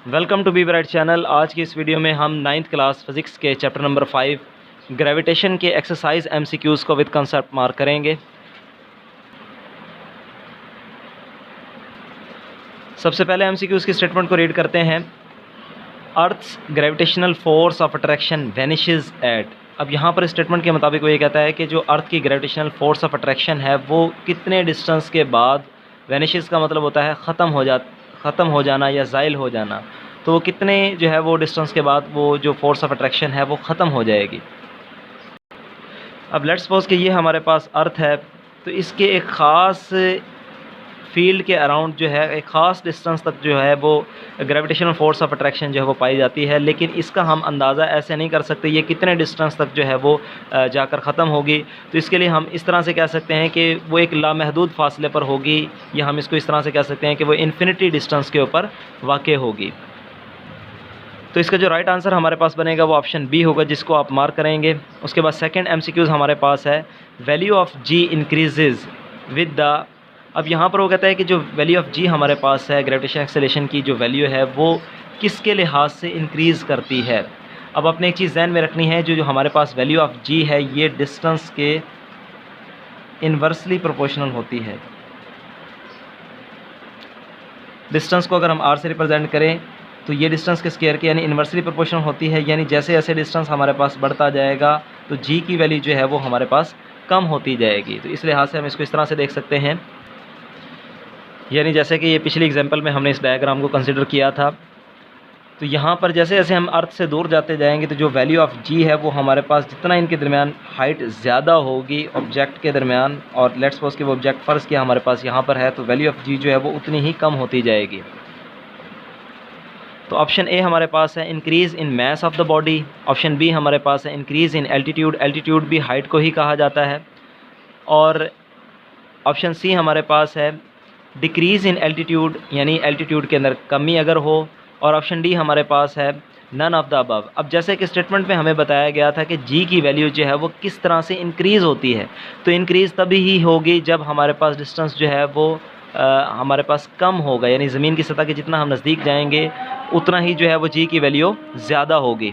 Welcome to be bright channel. आज की इस वीडियो में हम 9th क्लास फिज़िक्स के चैप्टर नंबर 5 ग्रेविटेशन के एक्सरसाइज एमसीक्यूज़ को विद कंसेप्ट मार्क करेंगे। सबसे पहले एमसीक्यूज़ की स्टेटमेंट को रीड करते हैं। Earth's gravitational force of attraction vanishes at. अब यहाँ पर स्टेटमेंट के मुताबिक वो ये कहता है कि जो अर्थ की ग्रेविटेशनल फोर्स ऑफ अट्रैक्शन है वो कितने डिस्टेंस के बाद, वैनिशेस का मतलब होता है ख़त्म हो जाना या ज़ाइल हो जाना, तो वो कितने जो है वो डिस्टेंस के बाद वो जो फोर्स ऑफ अट्रैक्शन है वो ख़त्म हो जाएगी। अब लेट्स सपोज कि ये हमारे पास अर्थ है, तो इसके एक ख़ास फील्ड के अराउंड जो है एक ख़ास डिस्टेंस तक जो है वो ग्रेविटेशनल फोर्स ऑफ अट्रैक्शन जो है वो पाई जाती है, लेकिन इसका हम अंदाज़ा ऐसे नहीं कर सकते ये कितने डिस्टेंस तक जो है वो जाकर ख़त्म होगी। तो इसके लिए हम इस तरह से कह सकते हैं कि वो एक लामहदूद फासले पर होगी, या हम इसको इस तरह से कह सकते हैं कि वो इन्फिनिटी डिस्टेंस के ऊपर वाक़ होगी। तो इसका जो राइट आंसर हमारे पास बनेगा वो ऑप्शन बी होगा, जिसको आप मार्क करेंगे। उसके बाद सेकंड एमसीक्यूज़ हमारे पास है, value of g increases with the. अब यहाँ पर वो कहता है कि जो वैल्यू ऑफ जी हमारे पास है, ग्रेविटेशन एक्सेलरेशन की जो वैल्यू है वो किसके लिहाज से इंक्रीज़ करती है। अब अपने एक चीज़ ध्यान में रखनी है, जो हमारे पास वैल्यू ऑफ जी है ये डिस्टेंस के इन्वर्सली प्रोपोर्शनल होती है। डिस्टेंस को अगर हम आर से रिप्रेजेंट करें तो ये डिस्टेंस के स्क्वायर के यानी इन्वर्सली प्रोपोर्शनल होती है, यानी जैसे जैसे डिस्टेंस हमारे पास बढ़ता जाएगा तो जी की वैल्यू जो है वो हमारे पास कम होती जाएगी। तो इस लिहाज से हम इसको इस तरह से देख सकते हैं, यानी जैसे कि ये पिछली एग्जांपल में हमने इस डायग्राम को कंसिडर किया था। तो यहाँ पर जैसे जैसे हम अर्थ से दूर जाते जाएंगे तो जो वैल्यू ऑफ जी है वो हमारे पास जितना इनके दरमियान हाइट ज़्यादा होगी ऑब्जेक्ट के दरमियान, और लेट्स सपोज कि वो ऑब्जेक्ट फ़र्ज़ किया हमारे पास यहाँ पर है, तो वैल्यू ऑफ जी जो है वो उतनी ही कम होती जाएगी। तो ऑप्शन ए हमारे पास है increase in mass of the body. Option B हमारे पास है इंक्रीज़ इन एल्टीट्यूड। एल्टीट्यूड भी हाइट को ही कहा जाता है। और ऑप्शन सी हमारे पास है डिक्रीज़ इन एल्टीट्यूड, यानी एल्टीट्यूड के अंदर कमी अगर हो। और ऑप्शन डी हमारे पास है नन ऑफ़ द अबव। अब जैसे कि स्टेटमेंट में हमें बताया गया था कि जी की वैल्यू जो है वो किस तरह से इंक्रीज़ होती है, तो इंक्रीज़ तभी ही होगी जब हमारे पास डिस्टेंस जो है वो हमारे पास कम होगा, यानी ज़मीन की सतह के जितना हम नज़दीक जाएंगे उतना ही जो है वो जी की वैल्यू ज़्यादा होगी।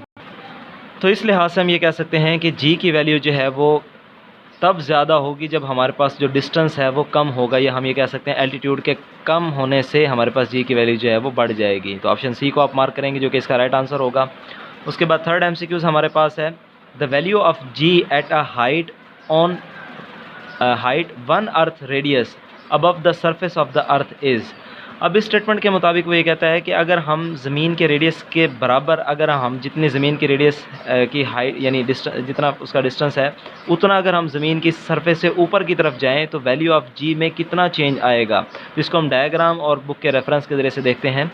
तो इस लिहाज से हम ये कह सकते हैं कि जी की वैल्यू जो है वो तब ज़्यादा होगी जब हमारे पास जो डिस्टेंस है वो कम होगा, या हम ये कह सकते हैं एल्टीट्यूड के कम होने से हमारे पास जी की वैल्यू जो है वो बढ़ जाएगी। तो ऑप्शन सी को आप मार्क करेंगे, जो कि इसका राइट आंसर होगा। उसके बाद थर्ड एमसीक्यूज़ हमारे पास है, the value of g at a height on height 1 earth radius above the surface of the earth is. अब इस स्टेटमेंट के मुताबिक वो ये कहता है कि अगर हम ज़मीन के रेडियस के बराबर, अगर हम जितनी ज़मीन की रेडियस की हाइट यानी जितना उसका डिस्टेंस है उतना अगर हम ज़मीन की सरफेस से ऊपर की तरफ जाएं तो वैल्यू ऑफ जी में कितना चेंज आएगा, जिसको हम डायग्राम और बुक के रेफरेंस के ज़रिए से देखते हैं।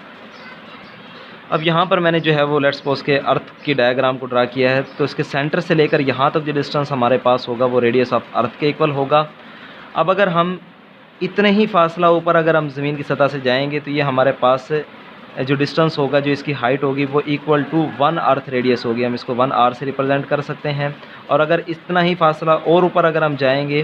अब यहाँ पर मैंने जो है वो लेट्स सपोज के अर्थ की डायग्राम को ड्रा किया है, तो इसके सेंटर से लेकर यहाँ तक जो डिस्टेंस हमारे पास होगा वो रेडियस ऑफ अर्थ के इक्वल होगा। अब अगर हम इतने ही फासला ऊपर अगर हम ज़मीन की सतह से जाएंगे तो ये हमारे पास जो डिस्टेंस होगा, जो इसकी हाइट होगी वो इक्वल टू 1 अर्थ रेडियस होगी। हम इसको 1 आर से रिप्रेजेंट कर सकते हैं। और अगर इतना ही फासला और ऊपर अगर हम जाएंगे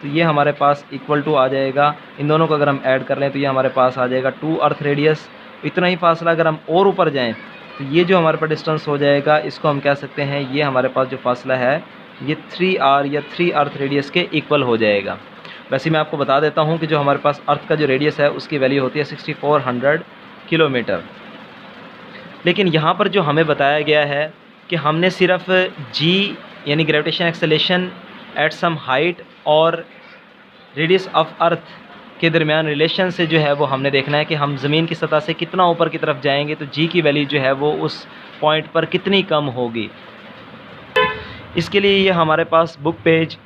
तो ये हमारे पास इक्वल टू आ जाएगा, इन दोनों को अगर हम ऐड कर लें तो ये हमारे पास आ जाएगा 2 अर्थ रेडियस। इतना ही फासला अगर हम और ऊपर जाएँ तो ये जो हमारे पास डिस्टेंस हो जाएगा इसको हम कह सकते हैं ये हमारे पास जो फासला है ये 3 आर या 3 अर्थ रेडियस के इक्वल हो जाएगा। वैसे मैं आपको बता देता हूँ कि जो हमारे पास अर्थ का जो रेडियस है उसकी वैल्यू होती है 6400 किलोमीटर। लेकिन यहाँ पर जो हमें बताया गया है कि हमने सिर्फ जी यानी gravitation acceleration at some height और रेडियस ऑफ अर्थ के दरमियान रिलेशन से जो है वो हमने देखना है कि हम ज़मीन की सतह से कितना ऊपर की तरफ जाएंगे तो जी की वैल्यू जो है वो उस पॉइंट पर कितनी कम होगी। इसके लिए ये हमारे पास बुक पेज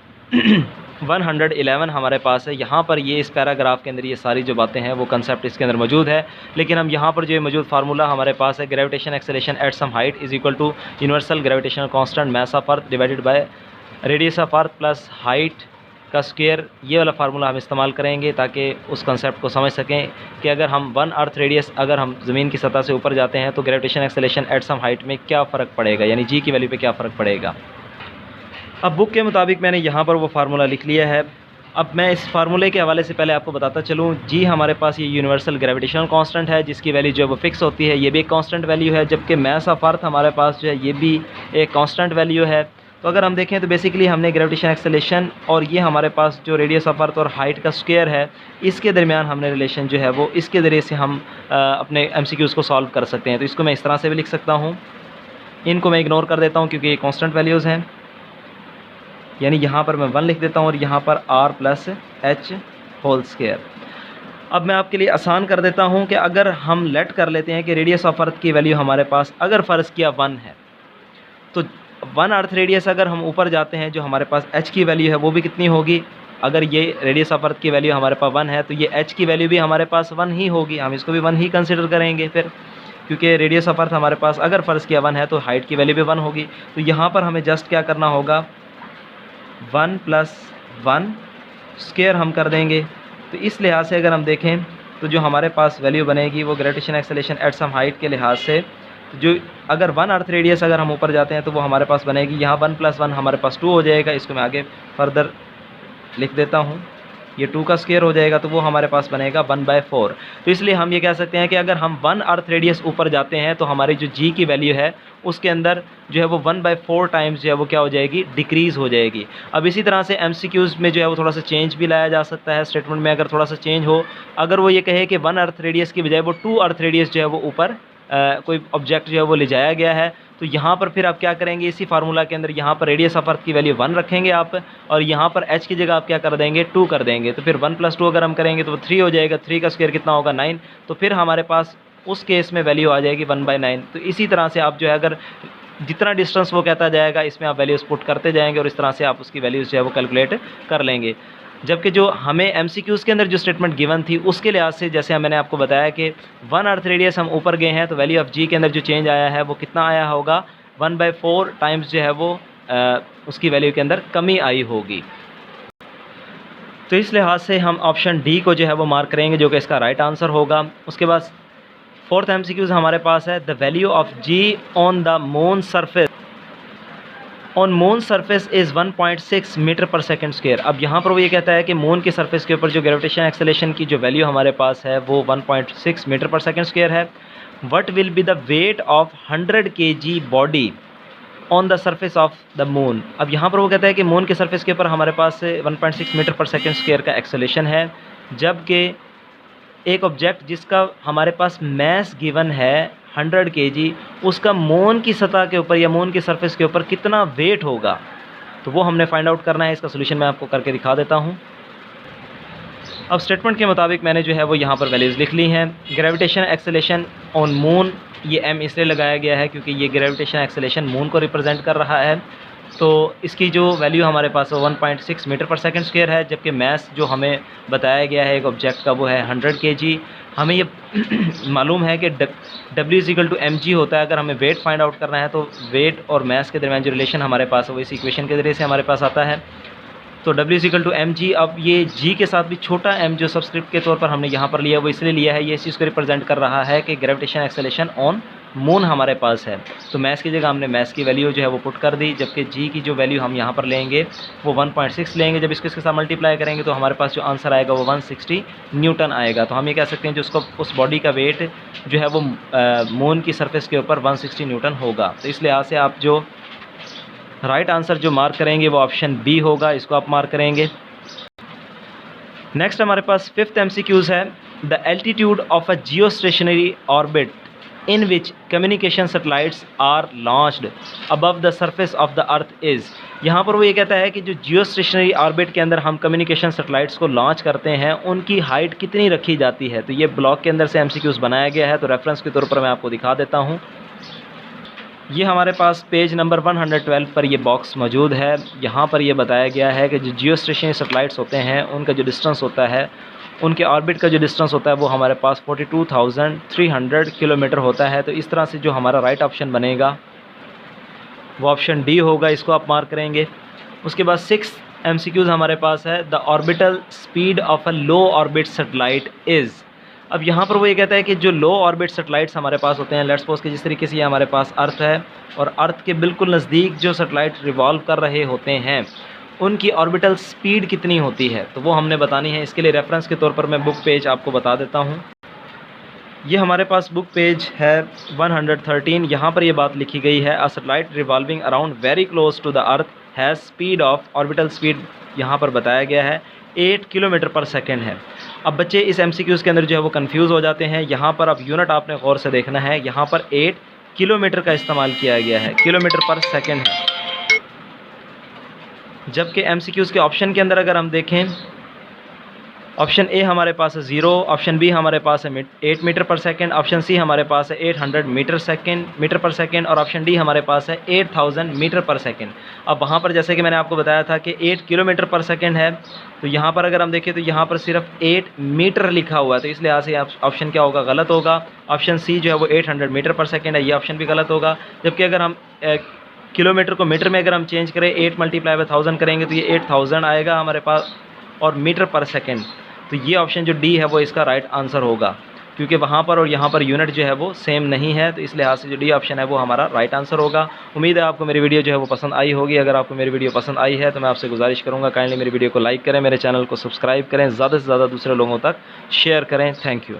111 हमारे पास है। यहाँ पर ये इस पैराग्राफ के अंदर ये सारी जो बातें हैं वो कंसेप्ट इसके अंदर मौजूद है। लेकिन हम यहाँ पर जो मौजूद फार्मूला हमारे पास है, gravitation acceleration at some height is equal to universal gravitational constant mass of earth divided by radius of earth plus height का स्क्वायर, ये वाला फार्मूला हम इस्तेमाल करेंगे ताकि उस कंसेप्ट को समझ सकें कि अगर हम 1 अर्थ रेडियस अगर हम ज़मीन की सतह से ऊपर जाते हैं तो gravitation acceleration at some height में क्या फ़र्क पड़ेगा, यानी जी की वैल्यू पे क्या फ़र्क पड़ेगा। अब बुक के मुताबिक मैंने यहाँ पर वो फार्मूला लिख लिया है। अब मैं इस फार्मूले के हवाले से पहले आपको बताता चलूँ, जी हमारे पास ये यूनिवर्सल ग्रेविटेशनल कांस्टेंट है जिसकी वैल्यू जो है वो फिक्स होती है, ये भी एक कांस्टेंट वैल्यू है, जबकि मास ऑफ अर्थ हमारे पास जो है ये भी एक कांस्टेंट वैल्यू है। तो अगर हम देखें तो बेसिकली हमने ग्रेविटेशन एक्सेलेरेशन और ये हमारे पास जो रेडियस ऑफ अर्थ और हाइट का स्क्वायर है, इसके दरमियान हमने रिलेशन जो है वो इसके ज़रिए से हम अपने MCQs को सॉल्व कर सकते हैं। तो इसको मैं इस तरह से भी लिख सकता हूँ, इनको मैं इग्नोर कर देता हूँ क्योंकि ये कांस्टेंट वैल्यूज़ हैं, यानी यहाँ पर मैं 1 लिख देता हूँ और यहाँ पर r+h²। अब मैं आपके लिए आसान कर देता हूँ कि अगर हम लेट कर लेते हैं कि रेडियस ऑफ अर्थ की वैल्यू हमारे पास अगर फ़र्ज़ किया 1 है, तो 1 अर्थ रेडियस अगर हम ऊपर जाते हैं, जो हमारे पास h की वैल्यू है वो भी कितनी होगी, अगर ये रेडियस ऑफ अर्थ की वैल्यू हमारे पास 1 है तो ये h की वैल्यू भी हमारे पास 1 ही होगी, हम इसको भी 1 ही कंसिडर करेंगे फिर, क्योंकि रेडियस ऑफ अर्थ हमारे पास अगर फ़र्ज़ किया 1 है तो हाइट की वैल्यू भी 1 होगी। तो यहाँ पर हमें जस्ट क्या करना होगा, 1 + 1² हम कर देंगे। तो इस लिहाज से अगर हम देखें तो जो हमारे पास वैल्यू बनेगी वो gravitation acceleration at some height के लिहाज से, जो अगर 1 अर्थ रेडियस अगर हम ऊपर जाते हैं तो वो हमारे पास बनेगी, यहाँ 1 + 1 हमारे पास 2 हो जाएगा, इसको मैं आगे फर्दर लिख देता हूँ, ये 2 का स्क्वायर हो जाएगा तो वो हमारे पास बनेगा 1/4। तो इसलिए हम ये कह सकते हैं कि अगर हम 1 अर्थ रेडियस ऊपर जाते हैं तो हमारी जो जी की वैल्यू है उसके अंदर जो है वो 1/4 टाइम्स जो है वो क्या हो जाएगी, डिक्रीज़ हो जाएगी। अब इसी तरह से MCQs में जो है वो थोड़ा सा चेंज भी लाया जा सकता है, स्टेटमेंट में अगर थोड़ा सा चेंज हो, अगर वो ये कहे कि 1 अर्थ रेडियस की बजाय वो 2 अर्थ रेडियस जो है वो ऊपर कोई ऑब्जेक्ट जो है वो ले जाया गया है, तो यहाँ पर फिर आप क्या करेंगे, इसी फार्मूला के अंदर यहाँ पर रेडियस ऑफ अर्थ की वैल्यू 1 रखेंगे आप, और यहाँ पर h की जगह आप क्या कर देंगे, 2 कर देंगे। तो फिर 1 + 2 अगर हम करेंगे तो वो 3 हो जाएगा, 3 का स्क्वायर कितना होगा, 9। तो फिर हमारे पास उस केस में वैल्यू आ जाएगी 1/9। तो इसी तरह से आप जो है अगर जितना डिस्टेंस वो कहता जाएगा इसमें आप वैल्यूज़ पुट करते जाएंगे और इस तरह से आप उसकी वैल्यूज़ जो है वो कैलकुलेट कर लेंगे। जबकि जो हमें MCQs के अंदर जो स्टेटमेंट गिवन थी उसके लिहाज से, जैसे मैंने आपको बताया कि 1 अर्थ रेडियस हम ऊपर गए हैं तो वैल्यू ऑफ जी के अंदर जो चेंज आया है वो कितना आया होगा, 1/4 टाइम्स जो है वो उसकी वैल्यू के अंदर कमी आई होगी। तो इस लिहाज से हम ऑप्शन डी को जो है वो मार्क करेंगे, जो कि इसका राइट आंसर होगा। उसके बाद 4th MCQs हमारे पास है, the value of g on the moon surface on moon surface is 1.6 मीटर/सेकंड²। अब यहाँ पर वो ये कहता है कि मून के सरफेस के ऊपर जो ग्रेविटेशन एक्सेलेरेशन की जो वैल्यू हमारे पास है वो 1.6 मीटर/सेकंड² है। What will be the weight of 100 kg body on the surface of the moon. अब यहाँ पर वो कहता है कि मून के सरफेस के ऊपर हमारे पास 1.6 मीटर/सेकंड² का एक्सेलेरेशन है, जबकि एक ऑब्जेक्ट जिसका हमारे पास मास गिवन है 100 kg, उसका मून की सतह के ऊपर या मून की सरफेस के ऊपर कितना वेट होगा, तो वो हमने फाइंड आउट करना है। इसका सोल्यूशन मैं आपको करके दिखा देता हूँ। अब स्टेटमेंट के मुताबिक मैंने जो है वो यहाँ पर वैल्यूज़ लिख ली हैं। ग्रेविटेशन एक्सेलेरेशन ऑन मून, ये m इसलिए लगाया गया है क्योंकि ये ग्रेविटेशन एक्सेलेरेशन मून को रिप्रेजेंट कर रहा है। तो इसकी जो वैल्यू हमारे पास 1.6 मीटर/सेकंड² है, जबकि मास जो हमें बताया गया है एक ऑब्जेक्ट का वो है 100 kg। हमें ये मालूम है कि W = mg होता है। अगर हमें वेट फाइंड आउट करना है तो वेट और मास के दरमियान जो रिलेशन हमारे पास है वो इस इक्वेशन के ज़रिए से हमारे पास आता है। तो W = mg। अब ये g के साथ भी छोटा m जो सबस्क्रिप्ट के तौर पर हमने यहाँ पर लिया वो इसलिए लिया है, ये इस चीज़ को रिप्रेजेंट कर रहा है कि ग्रेविटेशन एक्सेलेरेशन ऑन मून हमारे पास है। तो मास की जगह हमने मास की वैल्यू जो है वो पुट कर दी, जबकि g की जो वैल्यू हम यहाँ पर लेंगे वो 1.6 लेंगे। जब इसके साथ मल्टीप्लाई करेंगे तो हमारे पास जो आंसर आएगा वो 160 न्यूटन आएगा। तो हम ये कह सकते हैं जो उसको उस बॉडी का वेट जो है वो मून की सरफेस के ऊपर 160 न्यूटन होगा। तो इस लिहाज से आप जो राइट आंसर जो मार्क करेंगे वो ऑप्शन बी होगा, इसको आप मार्क करेंगे। नेक्स्ट हमारे पास 5th MCQs है, the altitude of a geostationary orbit in which communication satellites are launched above the surface of the earth is। यहाँ पर वो ये कहता है कि जो जियो स्टेशनरी ऑर्बिट के अंदर हम कम्युनिकेशन सैटेलाइट्स को लॉन्च करते हैं उनकी हाइट कितनी रखी जाती है। तो ये ब्लॉक के अंदर से MCQs बनाया गया है, तो रेफरेंस के तौर पर मैं आपको दिखा देता हूँ। ये हमारे पास पेज नंबर 112 पर ये बॉक्स मौजूद है। यहाँ पर ये बताया गया है कि जो जियो स्टेशनरी सैटेलाइट्स होते हैं उनका जो डिस्टेंस होता है, उनके ऑर्बिट का जो डिस्टेंस होता है वो हमारे पास 42,300 किलोमीटर होता है। तो इस तरह से जो हमारा राइट ऑप्शन बनेगा वो ऑप्शन डी होगा, इसको आप मार्क करेंगे। उसके बाद 6th MCQs हमारे पास है, the orbital speed of a low orbit satellite is. अब यहाँ पर वो ये कहता है कि जो लो ऑर्बिट सैटेलाइट्स हमारे पास होते हैं, लेट्स सपोज कि जिस तरीके से ये हमारे पास अर्थ है और अर्थ के बिल्कुल नज़दीक जो सैटेलाइट रिवॉल्व कर रहे होते हैं उनकी ऑर्बिटल स्पीड कितनी होती है, तो वो हमने बतानी है। इसके लिए रेफरेंस के तौर पर मैं बुक पेज आपको बता देता हूँ। ये हमारे पास बुक पेज है 113। यहाँ पर ये बात लिखी गई है, a satellite revolving around very close to the earth has speed of, orbital speed यहाँ पर बताया गया है 8 किलोमीटर पर सेकेंड है। अब बच्चे इस MCQs के अंदर जो है वो कंफ्यूज हो जाते हैं। यहाँ पर अब यूनिट आपने गौर से देखना है, यहाँ पर 8 किलोमीटर का इस्तेमाल किया गया है, किलोमीटर पर सेकेंड है। जबकि MCQs के ऑप्शन के अंदर अगर हम देखें, ऑप्शन ए हमारे पास है 0, ऑप्शन बी हमारे पास है 8 मीटर पर सेकेंड, ऑप्शन सी हमारे पास है 800 मीटर पर सेकेंड और ऑप्शन डी हमारे पास है 8000 मीटर पर सेकेंड। अब वहाँ पर जैसे कि मैंने आपको बताया था कि 8 किलोमीटर पर सेकेंड है, तो यहाँ पर अगर हम देखें तो यहाँ पर सिर्फ 8 मीटर लिखा हुआ है, तो इसलिए यहाँ से ऑप्शन क्या होगा, गलत होगा। ऑप्शन सी जो है वो 800 मीटर पर सेकेंड है, ये ऑप्शन भी गलत होगा। जबकि अगर हम किलोमीटर को मीटर में अगर हम चेंज करें, 8 मल्टीप्लाई बाय 1000 करेंगे तो ये 8000 आएगा हमारे पास, और मीटर पर सेकेंड, तो ये ऑप्शन जो डी है वो इसका राइट आंसर होगा, क्योंकि वहाँ पर और यहाँ पर यूनिट जो है वो सेम नहीं है, तो इस लिहाज से जो डी ऑप्शन है वो हमारा राइट आंसर होगा। उम्मीद है आपको मेरी वीडियो जो है वो पसंद आई होगी। अगर आपको मेरी वीडियो पसंद आई है तो मैं आपसे गुजारिश करूँगा काइंडली मेरी वीडियो को लाइक करें, मेरे चैनल को सब्सक्राइब करें, ज़्यादा से ज़्यादा दूसरे लोगों तक शेयर करें। Thank you.